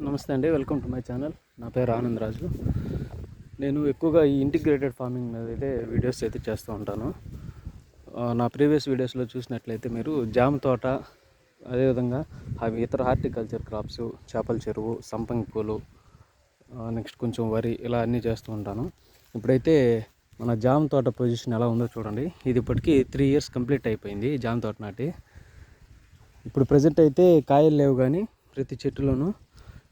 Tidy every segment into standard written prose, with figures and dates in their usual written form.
నమస్తే అండి, welcome to my channel. నా పేరు ఆనంద్ రాజు. నేను ఎక్కువగా ఈ ఇంటిగ్రేటెడ్ ఫార్మింగ్ మీద అయితే వీడియోస్ అయితే చేస్తూ ఉంటాను. నా ప్రీవియస్ వీడియోస్లో చూసినట్లయితే మీరు జామ తోట, అదేవిధంగా అవి ఇతర హార్టికల్చర్ క్రాప్స్, చేపల చెరువు, సంపంగి పూలు, నెక్స్ట్ కొంచెం వరి, ఇలా అన్నీ చేస్తూ ఉంటాను. ఇప్పుడైతే మన జామ తోట పొజిషన్ ఎలా ఉందో చూడండి. ఇది ఇప్పటికీ 3 years కంప్లీట్ అయిపోయింది జామ తోట నాటి. ఇప్పుడు ప్రజెంట్ అయితే కాయలు లేవు, కానీ ప్రతి చెట్టులోనూ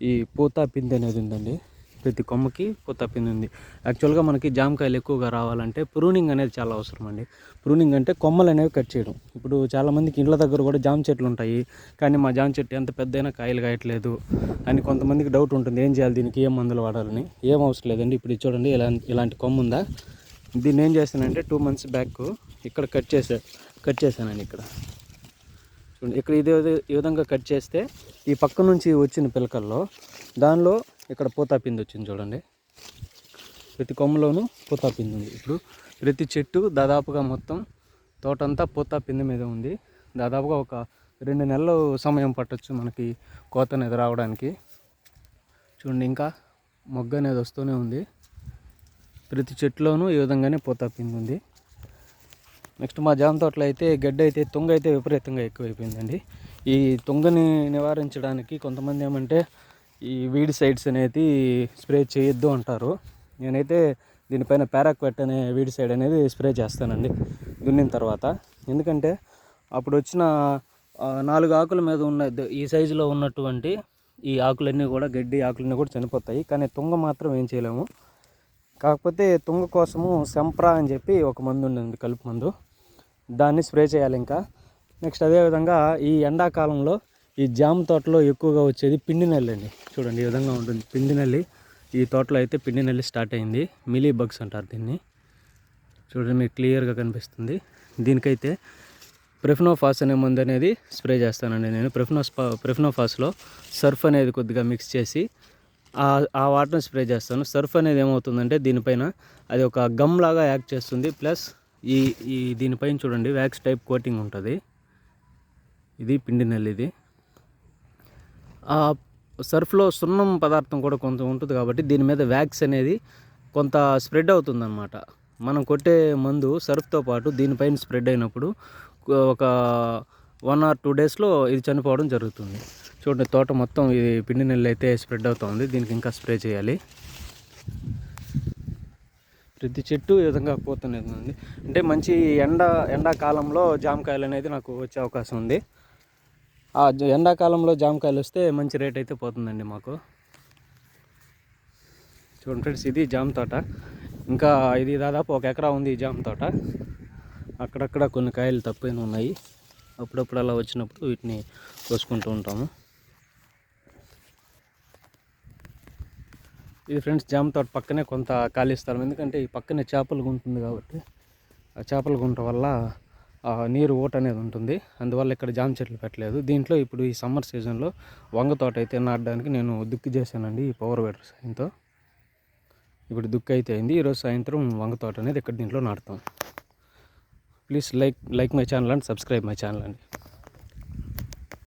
ఈ పూత పిండి అనేది ఉందండి. ప్రతి కొమ్మకి పూత పిండి ఉంది. యాక్చువల్గా మనకి జామకాయలు ఎక్కువగా రావాలంటే ప్రూనింగ్ అనేది చాలా అవసరం అండి. ప్రూనింగ్ అంటే కొమ్మలు అనేవి కట్ చేయడం. ఇప్పుడు చాలామందికి ఇండ్ల దగ్గర కూడా జామ చెట్లు ఉంటాయి, కానీ మా జామ చెట్టు ఎంత పెద్దయినా కాయలు కాయట్లేదు అని కొంతమందికి డౌట్ ఉంటుంది. ఏం చేయాలి, దీనికి ఏం మందులు వాడాలని? ఏం అవసరం లేదండి. ఇప్పుడు చూడండి, ఇలాంటి కొమ్మ ఉందా, దీన్ని ఏం చేస్తానంటే 2 months బ్యాక్ ఇక్కడ కట్ చేశానండి. ఇక్కడ చూడండి, ఇక్కడ ఈ విధంగా కట్ చేస్తే ఈ పక్క నుంచి వచ్చిన పిలకల్లో దానిలో ఇక్కడ పూతా పిండి వచ్చింది చూడండి. ప్రతి కొమ్మలోనూ పూతా పిండి ఉంది. ఇప్పుడు ప్రతి చెట్టు దాదాపుగా మొత్తం తోటంతా పూతా పిండి మీద ఉంది. దాదాపుగా ఒక 2 నెలలు సమయం పట్టొచ్చు మనకి కోత అనేది రావడానికి. చూడండి, ఇంకా మొగ్గ అనేది వస్తూనే ఉంది. ప్రతి చెట్టులోనూ ఈ విధంగానే పూతా పిండి ఉంది. నెక్స్ట్ మా జామ తోటలో అయితే గడ్డి అయితే తుంగ అయితే విపరీతంగా ఎక్కువైపోయిందండి. ఈ తుంగని నివారించడానికి కొంతమంది ఏమంటే ఈ వీడ్ సైడ్స్ అనేది స్ప్రే చేయొద్దు అంటారు. నేనైతే దీనిపైన పారాక్వెట్ అనే వీడ్ సైడ్ అనేది స్ప్రే చేస్తానండి దున్నిన తర్వాత. ఎందుకంటే అప్పుడు వచ్చిన 4 ఆకుల మీద ఉన్న ఈ సైజులో ఉన్నటువంటి ఈ ఆకులన్నీ కూడా, గడ్డి ఆకులన్నీ కూడా చనిపోతాయి. కానీ తుంగ మాత్రం ఏం చేయలేము. కాకపోతే తుంగ కోసము సెంప్రా అని చెప్పి ఒక మందు ఉండింది, కలుపు మందు, దాన్ని స్ప్రే చేయాలి. ఇంకా నెక్స్ట్ అదేవిధంగా ఈ ఎండాకాలంలో ఈ జామ తోటలో ఎక్కువగా వచ్చేది పిండి నల్లి అండి. చూడండి, ఈ విధంగా ఉంటుంది పిండి నల్లి. ఈ తోటలో అయితే పిండి నల్లి స్టార్ట్ అయింది. మిలీ బగ్స్ అంటారు దీన్ని. చూడండి, మీకు క్లియర్గా కనిపిస్తుంది. దీనికైతే ప్రెఫ్నోఫాస్ అనే మందు అనేది స్ప్రే చేస్తానండి నేను. ప్రెఫ్నోఫాస్లో సర్ఫ్ అనేది కొద్దిగా మిక్స్ చేసి ఆ వాటర్ని స్ప్రే చేస్తాను. సర్ఫ్ అనేది ఏమవుతుందంటే దీనిపైన అది ఒక గమ్ లాగా యాక్ట్ చేస్తుంది. ప్లస్ ఈ దీనిపైన చూడండి వ్యాక్స్ టైప్ కోటింగ్ ఉంటుంది. ఇది పిండి నల్లిది. ఆ సర్ఫ్లో సున్నం పదార్థం కూడా కొంత ఉంటుంది కాబట్టి దీని మీద వ్యాక్స్ అనేది కొంత స్ప్రెడ్ అవుతుందన్నమాట. మనం కొట్టే మందు సర్ఫ్తో పాటు దీనిపైన స్ప్రెడ్ అయినప్పుడు ఒక 1 or 2 daysలో ఇది చనిపోవడం జరుగుతుంది. చూడండి, తోట మొత్తం ఇది పిండి నల్లి అయితే స్ప్రెడ్ అవుతుంది. దీనికి ఇంకా స్ప్రే చేయాలి. ప్రతి చెట్టు ఈ విధంగా పోతున్నది ఉంది. అంటే మంచి ఎండాకాలంలో జామకాయలు అనేది నాకు వచ్చే అవకాశం ఉంది. ఆ ఎండాకాలంలో జామకాయలు వస్తే మంచి రేట్ అయితే పోతుందండి మాకు. చూడండి ఫ్రెండ్స్, ఇది జామ తోట. ఇంకా ఇది దాదాపు 1 ఎకరా ఉంది ఈ జామ తోట. అక్కడక్కడ కొన్ని కాయలు తప్పైన ఉన్నాయి. అప్పుడప్పుడు అలా వచ్చినప్పుడు వీటిని కోసుకుంటూ ఉంటాము. ఇది ఫ్రెండ్స్ జామ తోట పక్కనే కొంత ఖాళీ స్థలం. ఎందుకంటే ఈ పక్కనే చేపల గుంట ఉంది కాబట్టి ఆ చేపల గుంట వల్ల నీరు ఊట అనేది ఉంటుంది. అందువల్ల ఇక్కడ జామ చెట్లు పెట్టలేదు. దీంట్లో ఇప్పుడు ఈ సమ్మర్ సీజన్లో వంగ తోట అయితే నాటడానికి నేను దుక్కి చేశానండి ఈ పవర్ వేటర్ సాయంతో. ఇప్పుడు దుక్కి అయితే అయింది. ఈరోజు సాయంత్రం వంగ తోట అనేది ఇక్కడ దీంట్లో నాటుతాం. Please like my channel and subscribe my channel అండి.